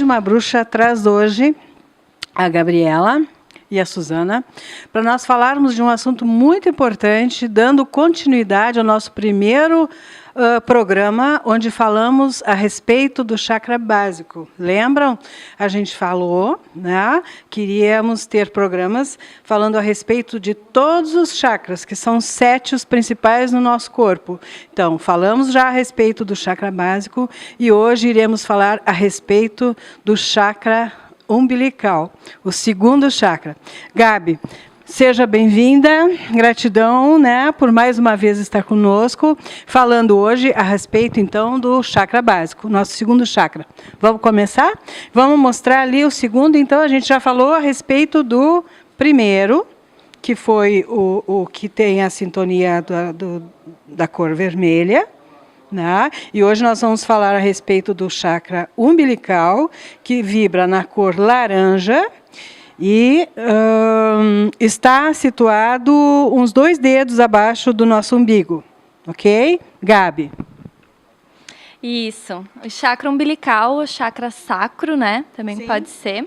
Uma Bruxa traz hoje a Gabriela e a Suzana para nós falarmos de um assunto muito importante, dando continuidade ao nosso primeiro programa, onde falamos a respeito do chakra básico. Lembram? A gente falou, né? Queríamos ter programas falando a respeito de todos os chakras, que são 7 os principais no nosso corpo. Então, falamos já a respeito do chakra básico e hoje iremos falar a respeito do chakra umbilical, o segundo chakra. Gabi, seja bem-vinda, gratidão, né, por mais uma vez estar conosco, falando hoje a respeito, então, do chakra básico, nosso segundo chakra. Vamos começar? Vamos mostrar ali o segundo, então, a gente já falou a respeito do primeiro, que foi o que tem a sintonia da cor vermelha, né? E hoje nós vamos falar a respeito do chakra umbilical, que vibra na cor laranja e está situado uns 2 dedos abaixo do nosso umbigo. Ok? Gabi? Isso. O chakra umbilical, o chakra sacro, né? Também Sim. Pode ser.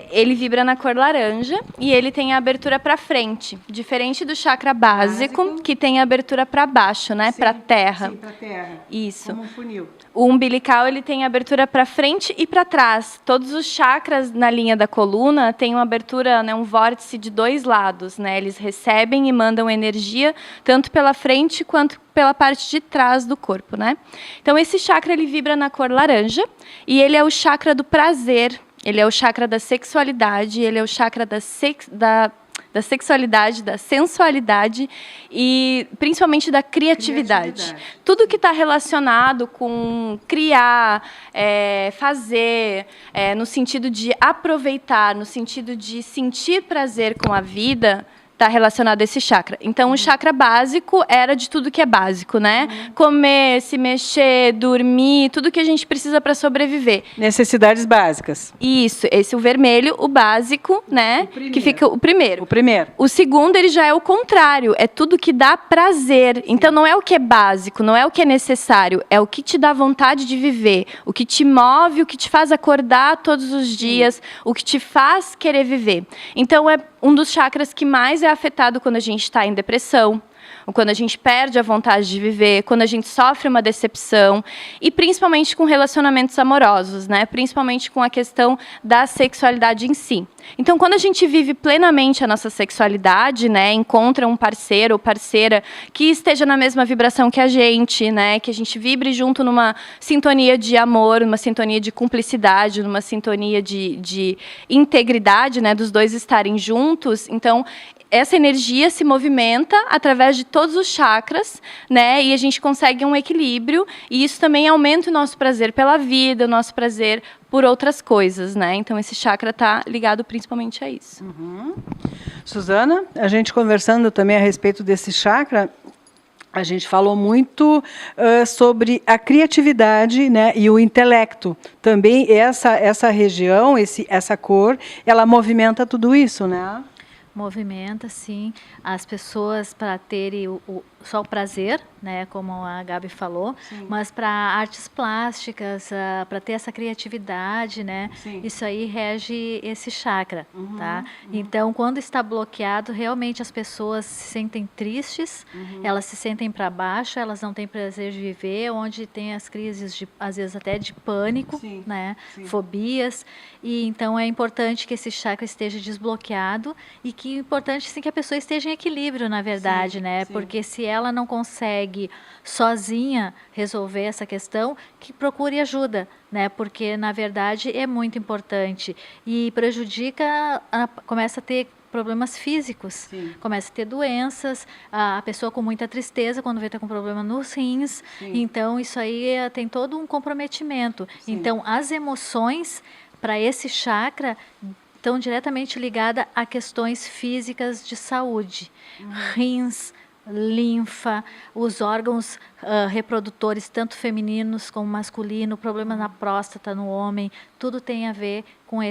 Ele vibra na cor laranja e ele tem a abertura para frente, diferente do chakra básico, que tem a abertura para baixo, né? Para terra. Sim, para terra. Isso. Como um funil. O umbilical ele tem abertura para frente e para trás. Todos os chakras na linha da coluna têm uma abertura, né, um vórtice de 2 lados, né? Eles recebem e mandam energia tanto pela frente quanto pela parte de trás do corpo, né? Então esse chakra ele vibra na cor laranja e ele é o chakra do prazer. Ele é o chakra da sexualidade, ele é o chakra da sexualidade, da sensualidade e principalmente da criatividade. Tudo que está relacionado com criar, fazer, no sentido de aproveitar, no sentido de sentir prazer com a vida, está relacionado a esse chakra. Então, o chakra básico era de tudo que é básico, né? Comer, se mexer, dormir, tudo que a gente precisa para sobreviver. Necessidades básicas. Isso, esse é o vermelho, o básico, né? Que fica o primeiro. O primeiro. O segundo, ele já é o contrário, é tudo que dá prazer. Então, não é o que é básico, não é o que é necessário, é o que te dá vontade de viver, o que te move, o que te faz acordar todos os dias, o que te faz querer viver. Então, é um dos chakras que mais é afetado quando a gente está em depressão, ou quando a gente perde a vontade de viver, quando a gente sofre uma decepção, e principalmente com relacionamentos amorosos, né? Principalmente com a questão da sexualidade em si. Então, quando a gente vive plenamente a nossa sexualidade, né, encontra um parceiro ou parceira que esteja na mesma vibração que a gente, né, que a gente vibre junto numa sintonia de amor, numa sintonia de cumplicidade, numa sintonia de integridade, né, dos dois estarem juntos, então essa energia se movimenta através de todos os chakras, né? E a gente consegue um equilíbrio. E isso também aumenta o nosso prazer pela vida, o nosso prazer por outras coisas, né? Então, esse chakra está ligado principalmente a isso. Suzana, a gente conversando também a respeito desse chakra, a gente falou muito sobre a criatividade, né, e o intelecto. Também essa região, essa cor, ela movimenta tudo isso, né? Movimenta, sim, as pessoas para terem só o prazer, né, como a Gabi falou, sim. Mas para artes plásticas, para ter essa criatividade, né, sim. Isso aí rege esse chakra, tá? Então, quando está bloqueado, realmente as pessoas se sentem tristes, elas se sentem para baixo, elas não têm prazer de viver, onde tem as crises, às vezes até de pânico, sim. Né, sim. Fobias, e então é importante que esse chakra esteja desbloqueado e que é importante sim que a pessoa esteja em equilíbrio, na verdade, sim, né? Sim. Porque se ela não consegue sozinha resolver essa questão, que procure ajuda, né? Porque na verdade é muito importante e prejudica, começa a ter problemas físicos, sim. Começa a ter doenças, a pessoa com muita tristeza quando vê estar com problema nos rins, sim. Então isso aí tem todo um comprometimento. Sim. Então as emoções para esse chakra estão diretamente ligadas a questões físicas de saúde, rins, linfa, os órgãos reprodutores, tanto femininos como masculinos, problema na próstata no homem, tudo tem a ver com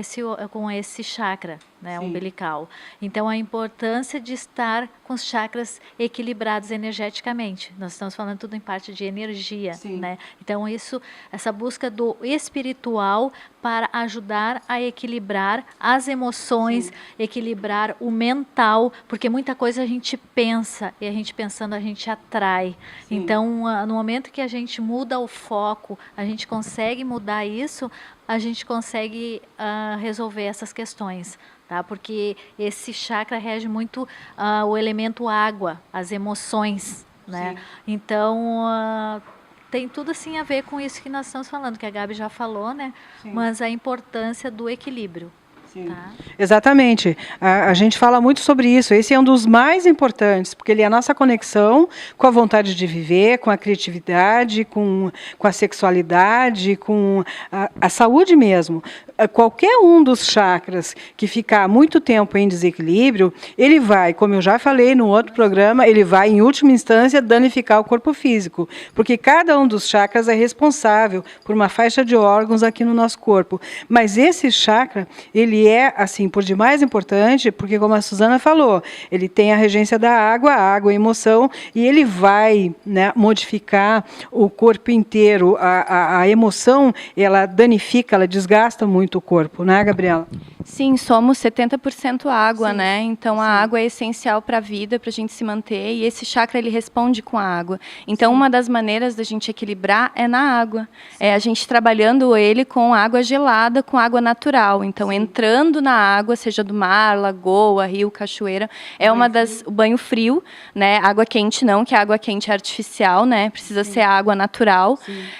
esse chakra, né, umbilical. Então, a importância de estar com os chakras equilibrados energeticamente. Nós estamos falando tudo em parte de energia, né? Então, essa busca do espiritual para ajudar a equilibrar as emoções, equilibrar o mental, porque muita coisa a gente pensa, e a gente pensando a gente atrai. Então, no momento que a gente muda o foco, a gente consegue mudar isso, a gente consegue resolver essas questões, tá? Porque esse chakra rege muito o elemento água, as emoções, né? Então, tem tudo assim a ver com isso que nós estamos falando, que a Gabi já falou, né? Mas a importância do equilíbrio. Tá? Exatamente. A gente fala muito sobre isso. Esse é um dos mais importantes, porque ele é a nossa conexão com a vontade de viver, com a criatividade, com a sexualidade, com a saúde mesmo. Qualquer um dos chakras que ficar muito tempo em desequilíbrio, ele vai, como eu já falei no outro programa, ele vai, em última instância, danificar o corpo físico, porque cada um dos chakras é responsável por uma faixa de órgãos aqui no nosso corpo. Mas esse chakra, ele é, assim, por demais importante, porque, como a Suzana falou, ele tem a regência da água, a água é emoção, e ele vai, né, modificar o corpo inteiro. A emoção, ela danifica, ela desgasta muito o corpo, né, Gabriela? Sim, somos 70% água, né? Então, a água é essencial para a vida, para a gente se manter, e esse chakra, ele responde com a água. Então, uma das maneiras da gente equilibrar é na água. É a gente trabalhando ele com água gelada, com água natural. Então, entrando na água, seja do mar, lagoa, rio, cachoeira, é uma das... O banho frio, né? Água quente não, que a água quente é artificial, né? Precisa ser água natural.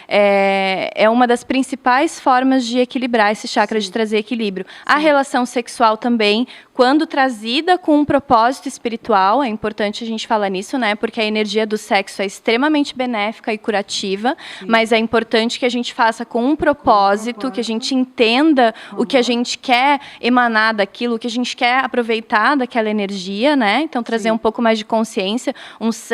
É uma das principais formas de equilibrar esse chakra, de trazer equilíbrio. A relação sexual também, quando trazida com um propósito espiritual, é importante a gente falar nisso, né? Porque a energia do sexo é extremamente benéfica e curativa, mas é importante que a gente faça com um propósito, que a gente entenda o que a gente quer emanar daquilo, o que a gente quer aproveitar daquela energia, né? Então, trazer um pouco mais de consciência,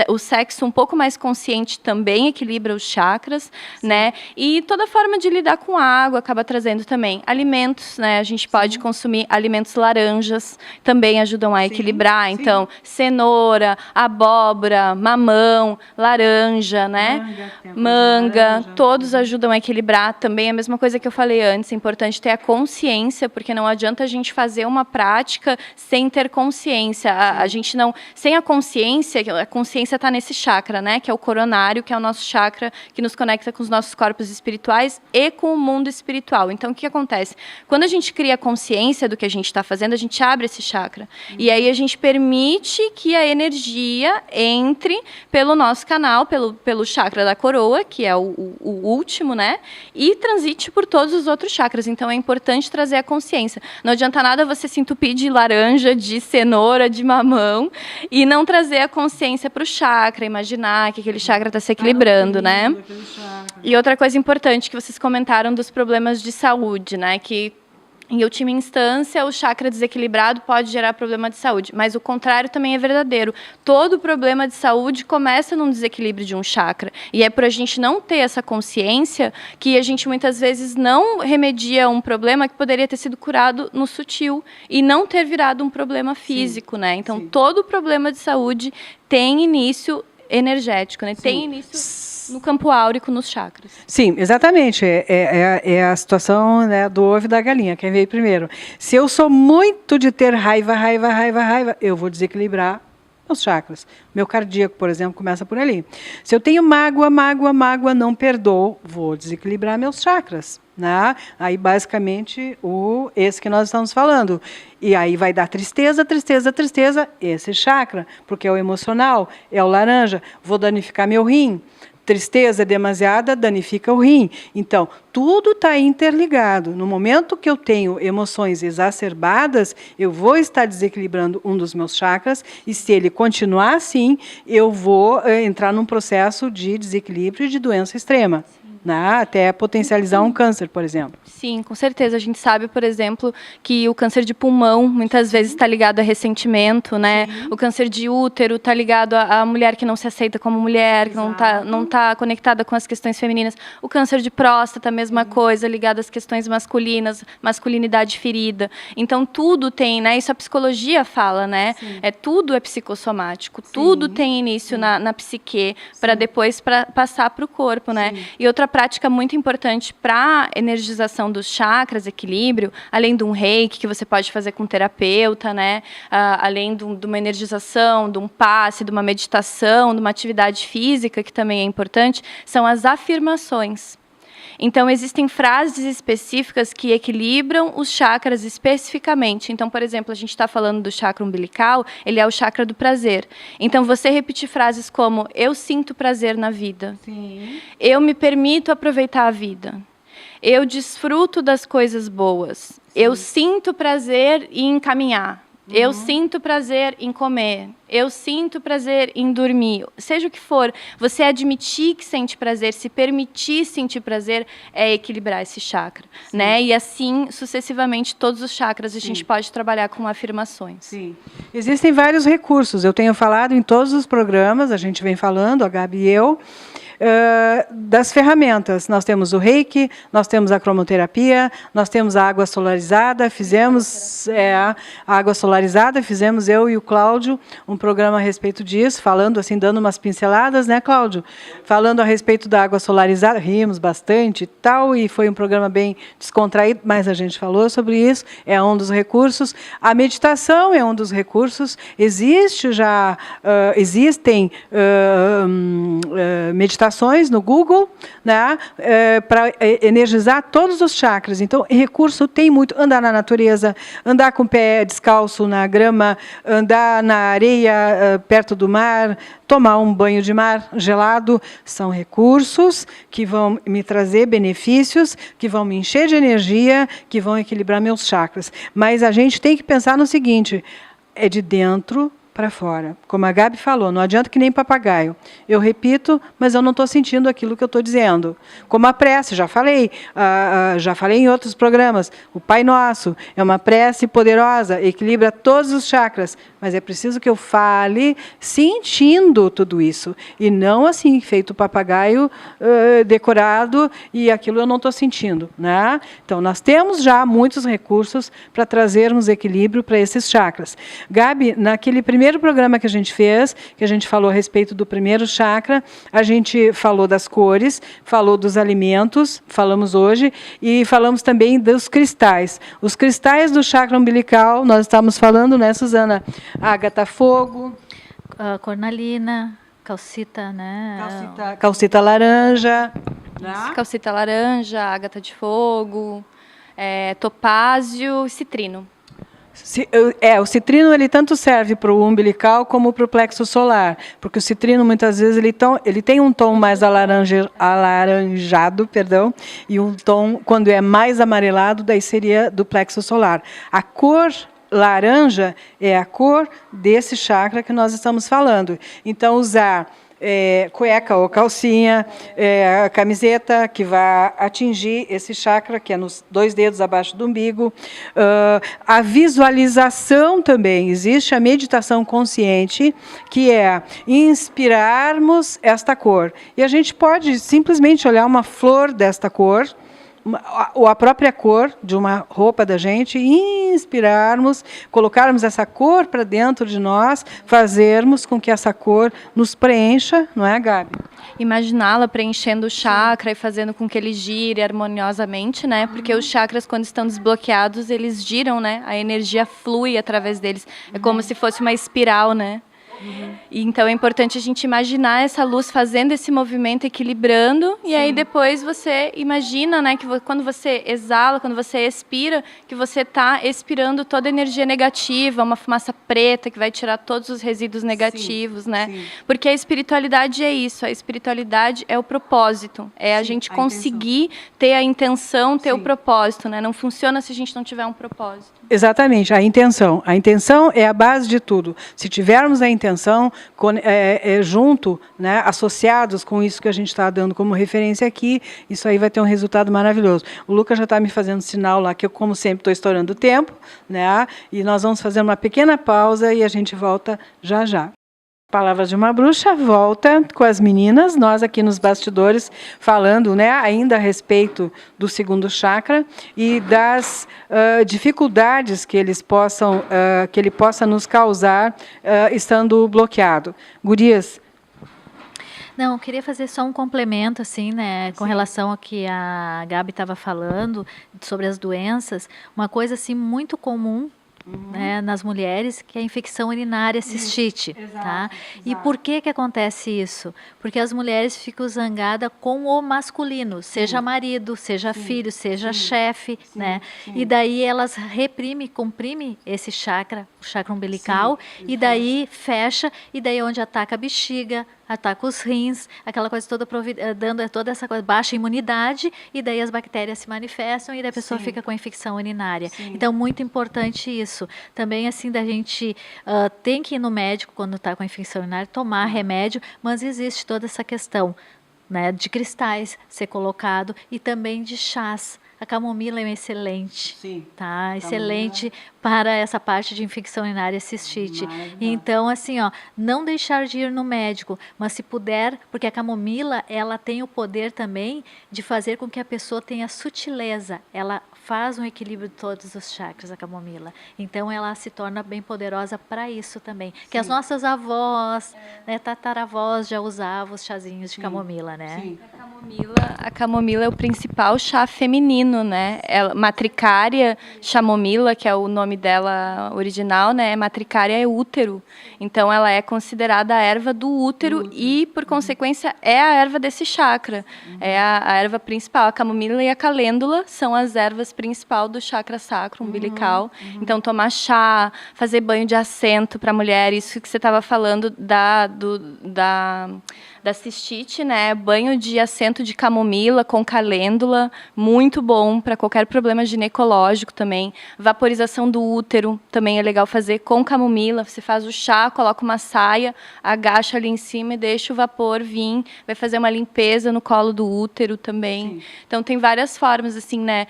o sexo um pouco mais consciente também equilibra os chakras, né? E toda forma de lidar com água acaba trazendo também alimentos, né? A gente pode consumir alimentos laranjas, também ajudam a equilibrar. Então, cenoura, abóbora, mamão, laranja, né? Manga, todos ajudam a equilibrar. Também a mesma coisa que eu falei antes, é importante ter a consciência, porque não adianta a gente fazer uma prática sem ter consciência. A gente não... Sem a consciência está nesse chakra, né? Que é o coronário, que é o nosso chakra que nos conecta com os nossos corpos espirituais e com o mundo espiritual. Então, o que acontece? Quando a gente cria consciência do que a gente está fazendo, a gente abre esse chakra. E aí a gente permite que a energia entre pelo nosso canal, pelo chakra da coroa, que é o último, né? E transite por todos os outros chakras. Então, é importante trazer a consciência. Não adianta nada você se entupir de laranja, de cenoura, de mamão, e não trazer a consciência para o chakra, imaginar que aquele chakra está se equilibrando, né? E outra coisa importante que vocês comentaram dos problemas de saúde, né? Que, em última instância, o chakra desequilibrado pode gerar problema de saúde, mas o contrário também é verdadeiro. Todo problema de saúde começa num desequilíbrio de um chakra, e é por a gente não ter essa consciência que a gente muitas vezes não remedia um problema que poderia ter sido curado no sutil e não ter virado um problema físico, né? Então, todo problema de saúde tem início energético, né? Tem início no campo áurico, nos chakras. Sim, exatamente. É a situação, né, do ovo e da galinha, quem veio primeiro. Se eu sou muito de ter raiva, eu vou desequilibrar os chakras. Meu cardíaco, por exemplo, começa por ali. Se eu tenho mágoa, não perdoo, vou desequilibrar meus chakras, né? Aí, basicamente, esse que nós estamos falando. E aí vai dar tristeza, esse chakra, porque é o emocional, é o laranja, vou danificar meu rim. Tristeza demasiada danifica o rim. Então, tudo está interligado. No momento que eu tenho emoções exacerbadas, eu vou estar desequilibrando um dos meus chakras, e se ele continuar assim, eu vou entrar num processo de desequilíbrio e de doença extrema. né? Até potencializar um câncer, por exemplo. Sim, com certeza. A gente sabe, por exemplo, que o câncer de pulmão muitas vezes está ligado a ressentimento, né? Sim. O câncer de útero está ligado à mulher que não se aceita como mulher, que não tá conectada com as questões femininas. O câncer de próstata, a mesma coisa, ligado às questões masculinas, masculinidade ferida. Então, tudo tem, né? Isso a psicologia fala, né? Tudo é psicossomático, tudo tem início na psique, para depois passar para o corpo, né? E outra prática muito importante para energização dos chakras, equilíbrio, além de um reiki que você pode fazer com um terapeuta, né? Além de uma energização, de um passe, de uma meditação, de uma atividade física, que também é importante, são as afirmações. Então, existem frases específicas que equilibram os chakras especificamente. Então, por exemplo, a gente está falando do chakra umbilical, ele é o chakra do prazer. Então, você repetir frases como, eu sinto prazer na vida. Sim. Eu me permito aproveitar a vida. Eu desfruto das coisas boas. Sim. Eu sinto prazer em caminhar. Eu sinto prazer em comer. Eu sinto prazer em dormir. Seja o que for, você admitir que sente prazer, se permitir sentir prazer, é equilibrar esse chakra, né? E assim, sucessivamente, todos os chakras a gente pode trabalhar com afirmações. Sim. Existem vários recursos. Eu tenho falado em todos os programas, a gente vem falando, a Gabi e eu, das ferramentas. Nós temos o reiki, nós temos a cromoterapia, nós temos a água solarizada, fizemos a água solarizada, fizemos eu e o Cláudio um programa a respeito disso, falando assim, dando umas pinceladas, né, Cláudio? Falando a respeito da água solarizada, rimos bastante e tal, e foi um programa bem descontraído, mas a gente falou sobre isso, é um dos recursos. A meditação é um dos recursos, existem meditações no Google, né, para energizar todos os chakras. Então, recurso tem muito. Andar na natureza, andar com o pé descalço na grama, andar na areia perto do mar, tomar um banho de mar gelado, são recursos que vão me trazer benefícios, que vão me encher de energia, que vão equilibrar meus chakras. Mas a gente tem que pensar no seguinte, é de dentro para fora. Como a Gabi falou, não adianta que nem papagaio. Eu repito, mas eu não estou sentindo aquilo que eu estou dizendo. Como a prece, já falei em outros programas. O Pai Nosso é uma prece poderosa, equilibra todos os chakras, mas é preciso que eu fale sentindo tudo isso, e não assim, feito papagaio decorado, e aquilo eu não estou sentindo, né? Então, nós temos já muitos recursos para trazermos equilíbrio para esses chakras. Gabi, naquele primeiro programa que a gente fez, que a gente falou a respeito do primeiro chakra, a gente falou das cores, falou dos alimentos, falamos hoje, e falamos também dos cristais. Os cristais do chakra umbilical, nós estamos falando, né, Suzana? Ágata fogo, cornalina, calcita, né? Calcita laranja. Né? Calcita laranja, ágata de fogo, topázio e citrino. O citrino ele tanto serve para o umbilical como para o plexo solar, porque o citrino muitas vezes ele tem um tom mais alaranjado, e um tom, quando é mais amarelado, daí seria do plexo solar. A cor laranja é a cor desse chakra que nós estamos falando. Então, usar cueca ou calcinha, a camiseta que vai atingir esse chakra, que é nos 2 dedos abaixo do umbigo. A visualização também. Existe a meditação consciente, que é inspirarmos esta cor. E a gente pode simplesmente olhar uma flor desta cor, ou a própria cor de uma roupa da gente, inspirarmos, colocarmos essa cor para dentro de nós, fazermos com que essa cor nos preencha, não é, Gabi? Imaginá-la preenchendo o chakra e fazendo com que ele gire harmoniosamente, né? Porque os chakras, quando estão desbloqueados, eles giram, né? A energia flui através deles. É como se fosse uma espiral, né? Então é importante a gente imaginar essa luz fazendo esse movimento, equilibrando. E aí depois você imagina, né, que quando você exala, quando você expira, que você está expirando toda a energia negativa, uma fumaça preta que vai tirar todos os resíduos negativos, né? Porque a espiritualidade é isso, a espiritualidade é o propósito, é a gente conseguir ter a intenção, ter o propósito, né? Não funciona se a gente não tiver um propósito. Exatamente, a intenção. A intenção é a base de tudo. Se tivermos a intenção, intenção, junto, né, associados com isso que a gente está dando como referência aqui, isso aí vai ter um resultado maravilhoso. O Lucas já está me fazendo sinal lá, que eu, como sempre, estou estourando o tempo, né, e nós vamos fazer uma pequena pausa e a gente volta já já. Palavras de uma Bruxa volta com as meninas, nós aqui nos bastidores falando, né, ainda a respeito do segundo chakra e das dificuldades que ele possa nos causar estando bloqueado. Gurias. Não, eu queria fazer só um complemento, assim, né, com relação ao que a Gabi estava falando sobre as doenças. Uma coisa, assim, muito comum, né, nas mulheres, que é a infecção urinária cistite, tá? E por que acontece isso? Porque as mulheres ficam zangadas com o masculino, seja marido, seja filho, seja chefe, né? E daí elas comprimem esse chakra, o chakra umbilical, e daí fecha, e daí onde ataca a bexiga, ataca os rins, aquela coisa toda dando toda essa coisa, baixa imunidade, e daí as bactérias se manifestam e daí a pessoa fica com a infecção urinária. Então, muito importante isso. Também, assim, da gente tem que ir no médico quando está com a infecção urinária, tomar remédio, mas existe toda essa questão, né, de cristais ser colocado e também de chás. A camomila é excelente, tá? Excelente para essa parte de infecção urinária cistite. Então, assim, ó, não deixar de ir no médico, mas se puder, porque a camomila, ela tem o poder também de fazer com que a pessoa tenha sutileza. Ela faz um equilíbrio de todos os chakras, a camomila. Então, ela se torna bem poderosa para isso também. Que as nossas avós, né, tataravós já usavam os chazinhos de camomila, né? Sim. A camomila é o principal chá feminino, né? Matricária chamomila, que é o nome dela original, né? Matricária é útero. Então, ela é considerada a erva do útero e, por consequência, é a erva desse chakra. É a erva principal. A camomila e a calêndula são as ervas principais do chakra sacro umbilical. Então, tomar chá, fazer banho de assento para mulher, isso que você estava falando da cistite, né? Banho de assento de camomila com calêndula, muito bom para qualquer problema ginecológico também. Vaporização do útero também é legal fazer com camomila. Você faz o chá, coloca uma saia, agacha ali em cima e deixa o vapor vir. Vai fazer uma limpeza no colo do útero também. Então, tem várias formas, assim, né?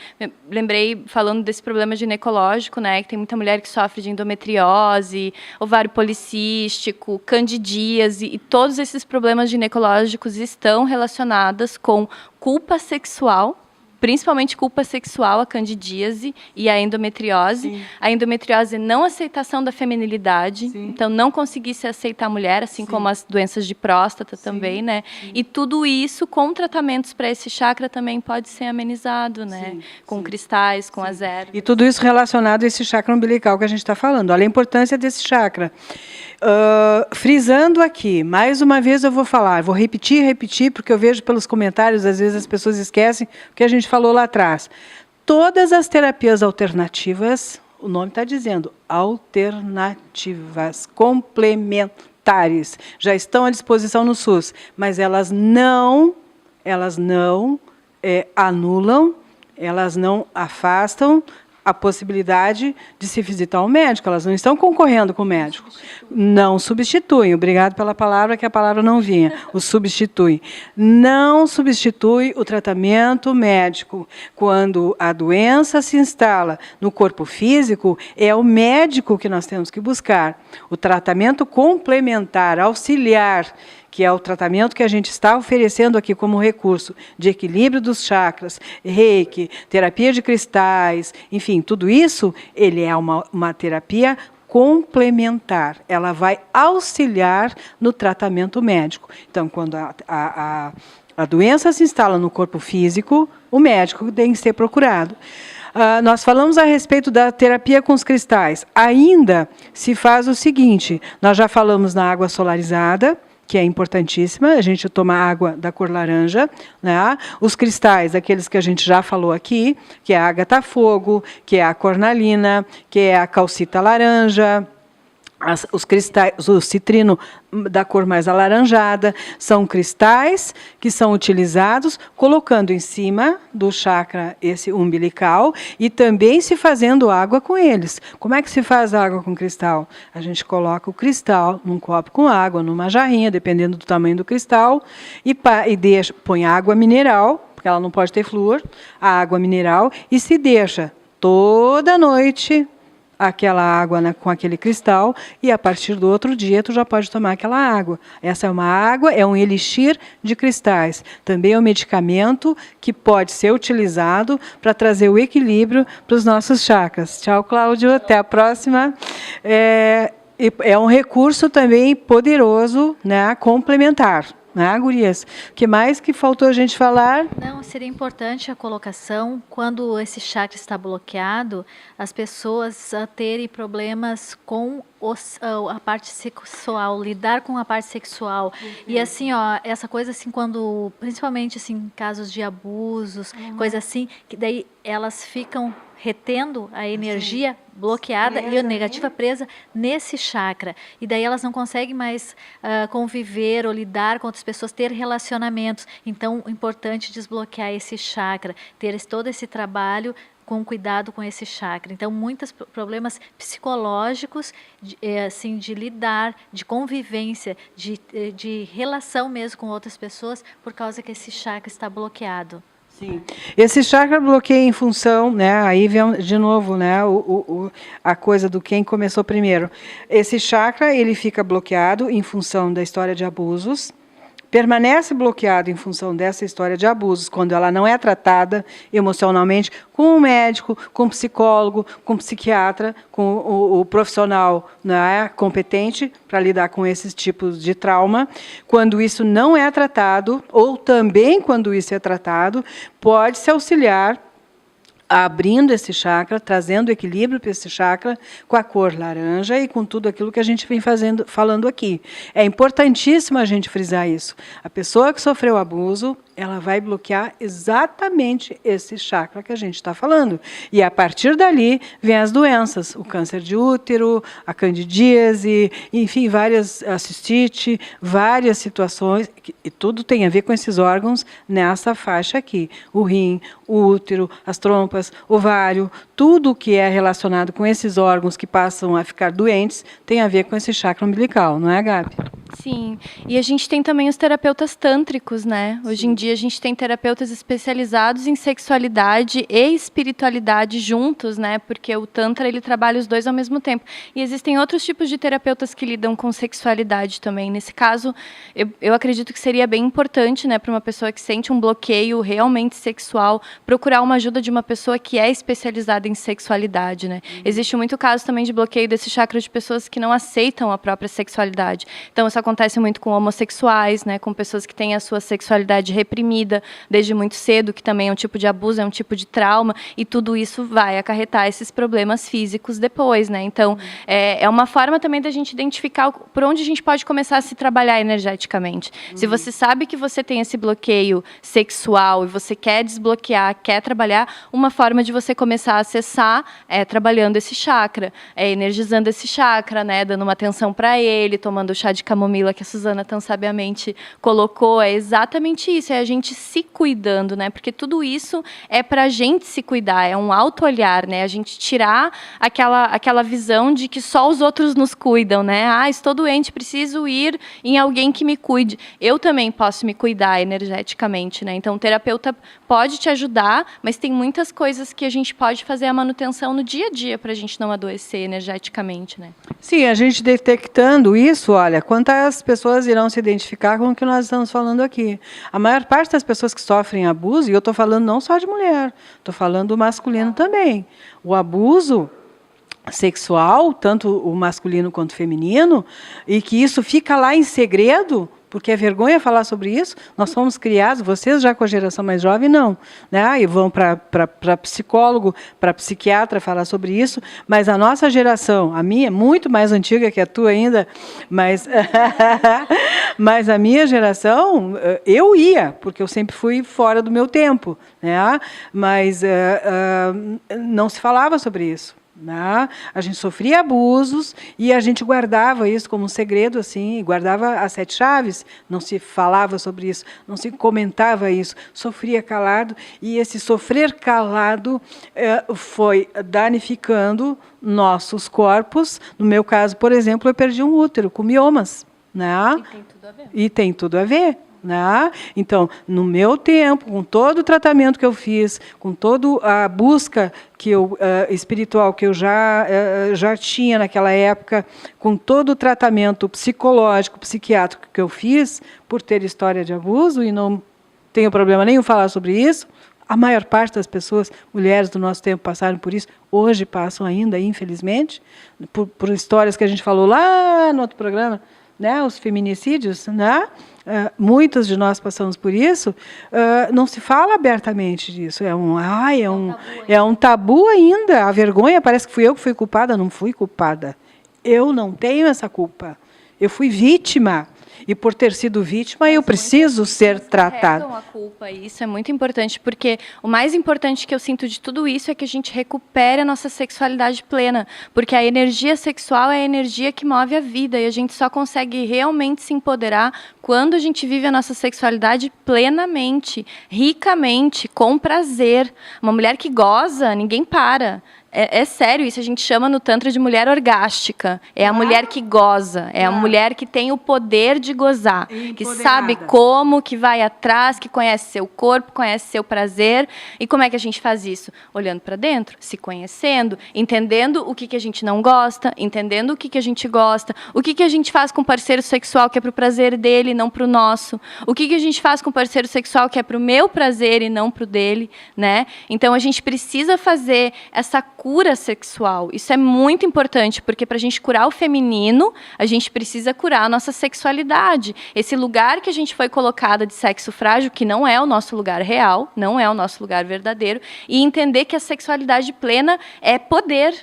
Lembrei, falando desse problema ginecológico, né? Que tem muita mulher que sofre de endometriose, ovário policístico, candidíase, e todos esses problemas ginecológicos estão relacionados com culpa sexual, principalmente culpa sexual, a candidíase e a endometriose. Sim. A endometriose não aceitação da feminilidade, então não conseguir se aceitar mulher, assim como as doenças de próstata também, né? E tudo isso com tratamentos para esse chakra também pode ser amenizado, né? Com cristais, com as ervas. E tudo isso relacionado a esse chakra umbilical que a gente está falando. Olha a importância desse chakra. Frisando aqui, mais uma vez eu vou falar, vou repetir, porque eu vejo pelos comentários, às vezes as pessoas esquecem o que a gente falou lá atrás. Todas as terapias alternativas, o nome está dizendo, alternativas, complementares, já estão à disposição no SUS, mas elas não anulam, elas não afastam a possibilidade de se visitar um médico. Elas não estão concorrendo com o médico. Não substituem. Obrigado pela palavra, que a palavra não vinha. O substitui. Não substitui o tratamento médico. Quando a doença se instala no corpo físico, é o médico que nós temos que buscar. O tratamento complementar, auxiliar, que é o tratamento que a gente está oferecendo aqui como recurso de equilíbrio dos chakras, reiki, terapia de cristais, enfim, tudo isso, ele é uma terapia complementar. Ela vai auxiliar no tratamento médico. Então, quando a doença se instala no corpo físico, o médico tem que ser procurado. Nós falamos a respeito da terapia com os cristais. Ainda se faz o seguinte, nós já falamos na água solarizada, que é importantíssima, a gente toma água da cor laranja, né? Os cristais, aqueles que a gente já falou aqui, que é a ágata-fogo, que é a cornalina, que é a calcita laranja, Os cristais, o citrino da cor mais alaranjada, são cristais que são utilizados colocando em cima do chakra esse umbilical e também se fazendo água com eles. Como é que se faz água com cristal? A gente coloca o cristal num copo com água, numa jarrinha, dependendo do tamanho do cristal, e põe água mineral, porque ela não pode ter flúor, a água mineral, e se deixa toda noite aquela água com aquele cristal, e a partir do outro dia tu já pode tomar aquela água. Essa é uma água, é um elixir de cristais. Também é um medicamento que pode ser utilizado para trazer o equilíbrio para os nossos chakras. Tchau, Cláudio, até a próxima. É um recurso também poderoso, né, complementar. Gurias? O que mais que faltou a gente falar? Não, seria importante a colocação, quando esse chakra está bloqueado, as pessoas terem problemas com a parte sexual, lidar com a parte sexual. E assim, essa coisa assim, quando, principalmente assim, casos de abusos, coisa assim, que daí elas ficam retendo a energia bloqueada e a negativa presa nesse chakra. E daí elas não conseguem mais conviver ou lidar com outras pessoas, ter relacionamentos. Então, é importante desbloquear esse chakra, ter todo esse trabalho com cuidado com esse chakra. Então, muitos problemas psicológicos, assim, de lidar, de convivência, de relação mesmo com outras pessoas, por causa que esse chakra está bloqueado. Sim. Esse chakra bloqueia em função, né? Aí vem de novo, né? A coisa do quem começou primeiro. Esse chakra ele fica bloqueado em função da história de abusos. Permanece bloqueado em função dessa história de abusos, quando ela não é tratada emocionalmente com um médico, com um psicólogo, com um psiquiatra, com o profissional, né, competente para lidar com esses tipos de trauma. Quando isso não é tratado, ou também quando isso é tratado, pode-se auxiliar abrindo esse chakra, trazendo equilíbrio para esse chakra com a cor laranja e com tudo aquilo que a gente vem falando aqui. É importantíssimo a gente frisar isso. A pessoa que sofreu abuso, ela vai bloquear exatamente esse chakra que a gente está falando. E a partir dali vem as doenças, o câncer de útero, a candidíase, enfim, a cistite, várias situações, e tudo tem a ver com esses órgãos nessa faixa aqui. O rim, o útero, as trompas, ovário, tudo que é relacionado com esses órgãos que passam a ficar doentes tem a ver com esse chakra umbilical, não é, Gabi? Sim, e a gente tem também os terapeutas tântricos, né? Hoje em dia a gente tem terapeutas especializados em sexualidade e espiritualidade juntos, né? Porque o Tantra, ele trabalha os dois ao mesmo tempo. E existem outros tipos de terapeutas que lidam com sexualidade também. Nesse caso, eu acredito que seria bem importante, né, para uma pessoa que sente um bloqueio realmente sexual, procurar uma ajuda de uma pessoa que é especializada em sexualidade, né? Existe muito caso também de bloqueio desse chakra de pessoas que não aceitam a própria sexualidade. Então, isso acontece muito com homossexuais, né, com pessoas que têm a sua sexualidade reprimida desde muito cedo, que também é um tipo de abuso, é um tipo de trauma, e tudo isso vai acarretar esses problemas físicos depois, né? Então, é uma forma também da gente identificar por onde a gente pode começar a se trabalhar energeticamente. Se você sabe que você tem esse bloqueio sexual e você quer desbloquear, quer trabalhar, uma forma de você começar a acessar é trabalhando esse chakra, energizando esse chakra, né, dando uma atenção para ele, tomando o chá de camomila que a Suzana tão sabiamente colocou, é exatamente isso, é a gente se cuidando, né? Porque tudo isso é para a gente se cuidar, é um auto-olhar, né? A gente tirar aquela visão de que só os outros nos cuidam, né? Ah, estou doente, preciso ir em alguém que me cuide. Eu também posso me cuidar energeticamente, né? Então, o terapeuta pode te ajudar, mas tem muitas coisas que a gente pode fazer a manutenção no dia a dia para a gente não adoecer energeticamente, né? Sim, a gente detectando isso, olha, quantas pessoas irão se identificar com o que nós estamos falando aqui. A maior parte das pessoas que sofrem abuso, e eu estou falando não só de mulher, estou falando do masculino também. O abuso sexual, tanto o masculino quanto o feminino, e que isso fica lá em segredo, porque é vergonha falar sobre isso. Nós fomos criados, vocês já com a geração mais jovem, não. Né? E vão para psicólogo, para psiquiatra falar sobre isso, mas a nossa geração, a minha, muito mais antiga que a tua ainda, mas, mas a minha geração, eu ia, porque eu sempre fui fora do meu tempo, né? Mas não se falava sobre isso. né? A gente sofria abusos e a gente guardava isso como um segredo, assim, guardava as 7 chaves, não se falava sobre isso, não se comentava isso, sofria calado, e esse sofrer calado foi danificando nossos corpos. No meu caso, por exemplo, eu perdi um útero com miomas, né? E tem tudo a ver. E tem tudo a ver. Né? Então, no meu tempo, com todo o tratamento que eu fiz, com toda a busca que eu, espiritual que eu já tinha naquela época, com todo o tratamento psicológico, psiquiátrico que eu fiz, por ter história de abuso, e não tenho problema nenhum falar sobre isso, a maior parte das pessoas, mulheres do nosso tempo, passaram por isso, hoje passam ainda, infelizmente, por histórias que a gente falou lá no outro programa, né? Os feminicídios, né? Muitas de nós passamos por isso, não se fala abertamente disso. É um tabu ainda. A vergonha, parece que fui eu que fui culpada. Não fui culpada. Eu não tenho essa culpa. Eu fui vítima. E por ter sido vítima, eu preciso ser tratada. A culpa, e isso é muito importante, porque o mais importante que eu sinto de tudo isso é que a gente recupere a nossa sexualidade plena, porque a energia sexual é a energia que move a vida, e a gente só consegue realmente se empoderar quando a gente vive a nossa sexualidade plenamente, ricamente, com prazer. Uma mulher que goza, ninguém para. É sério, isso a gente chama no Tantra de mulher orgástica. É a mulher que goza, é a mulher que tem o poder de gozar, que sabe como, que vai atrás, que conhece seu corpo, conhece seu prazer. E como é que a gente faz isso? Olhando para dentro, se conhecendo, entendendo o que a gente não gosta, entendendo o que a gente gosta, o que a gente faz com o parceiro sexual que é para o prazer dele e não para o nosso, o que a gente faz com o parceiro sexual que é para o meu prazer e não para o dele, né? Então a gente precisa fazer essa cura sexual. Isso é muito importante, porque para a gente curar o feminino, a gente precisa curar a nossa sexualidade. Esse lugar que a gente foi colocada de sexo frágil, que não é o nosso lugar real, não é o nosso lugar verdadeiro, e entender que a sexualidade plena é poder.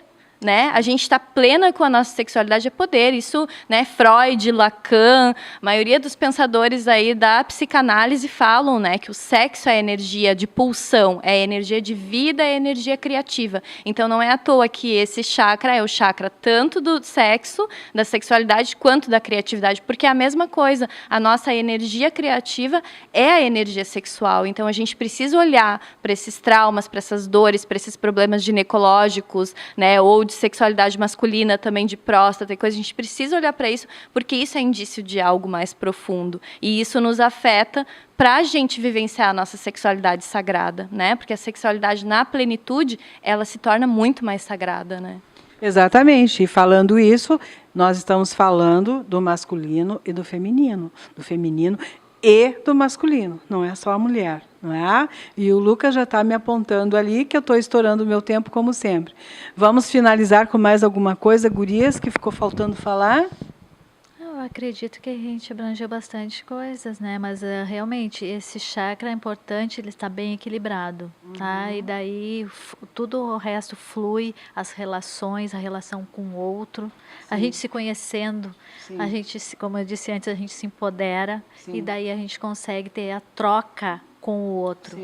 Né? A gente está plena com a nossa sexualidade, é poder. Isso, né, Freud, Lacan, a maioria dos pensadores aí da psicanálise falam, né, que o sexo é energia de pulsão, é energia de vida, é energia criativa. Então não é à toa que esse chakra é o chakra tanto do sexo, da sexualidade, quanto da criatividade, porque é a mesma coisa. A nossa energia criativa é a energia sexual. Então a gente precisa olhar para esses traumas, para essas dores, para esses problemas ginecológicos, né, ou de sexualidade masculina, também de próstata e coisa. A gente precisa olhar para isso, porque isso é indício de algo mais profundo. E isso nos afeta para a gente vivenciar a nossa sexualidade sagrada, né? Porque a sexualidade na plenitude, ela se torna muito mais sagrada, né? Exatamente. E falando isso, nós estamos falando do masculino e do feminino e do masculino, não é só a mulher, não é? E o Lucas já está me apontando ali que eu estou estourando o meu tempo, como sempre. Vamos finalizar com mais alguma coisa, gurias, que ficou faltando falar? Eu acredito que a gente abrangeu bastante coisas, né? Mas realmente esse chakra é importante, ele está bem equilibrado, tá? E daí tudo o resto flui, as relações, a relação com o outro, a gente se conhecendo, a gente, como eu disse antes, a gente se empodera e daí a gente consegue ter a troca com o outro,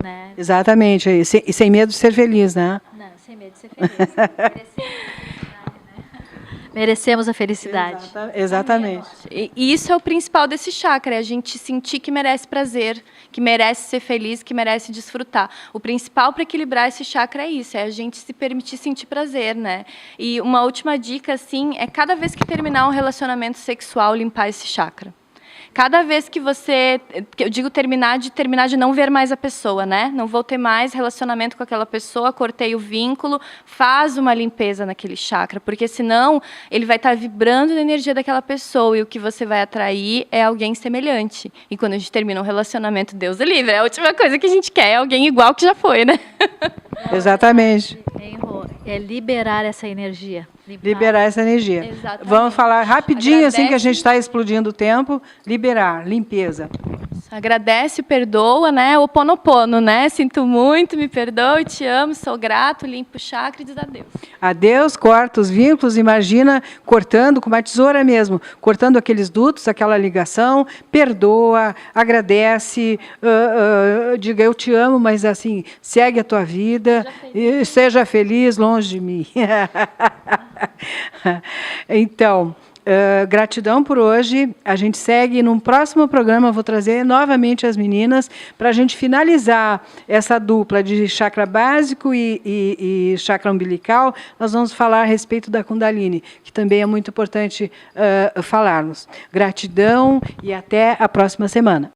né? Exatamente, e sem medo de ser feliz, né? Não, sem medo de ser feliz. Merecemos a felicidade. Exatamente. E isso é o principal desse chakra, é a gente sentir que merece prazer, que merece ser feliz, que merece desfrutar. O principal para equilibrar esse chakra é isso, é a gente se permitir sentir prazer, né? E uma última dica, assim, é cada vez que terminar um relacionamento sexual, limpar esse chakra. Cada vez que você, eu digo terminar de não ver mais a pessoa, né? Não vou ter mais relacionamento com aquela pessoa, cortei o vínculo, faz uma limpeza naquele chakra, porque senão ele vai estar vibrando na energia daquela pessoa e o que você vai atrair é alguém semelhante. E quando a gente termina um relacionamento, Deus o livre, é a última coisa que a gente quer, é alguém igual que já foi, né? Exatamente. É liberar essa energia. Liberar essa energia. Exatamente. Vamos falar rapidinho, assim que a gente está explodindo o tempo. Liberar, limpeza. Isso Agradece, perdoa, né? O Ho'oponopono, né? Sinto muito, me perdoe, te amo, sou grato, limpo o chakra e diz adeus. Adeus, corta os vínculos, imagina cortando com uma tesoura mesmo, cortando aqueles dutos, aquela ligação, perdoa, agradece, diga eu te amo, mas assim, segue a tua vida, e seja feliz longe de mim. Então, gratidão por hoje. A gente segue num próximo programa. Vou trazer novamente as meninas para a gente finalizar essa dupla de chakra básico e chakra umbilical. Nós vamos falar a respeito da Kundalini, que também é muito importante falarmos. Gratidão e até a próxima semana.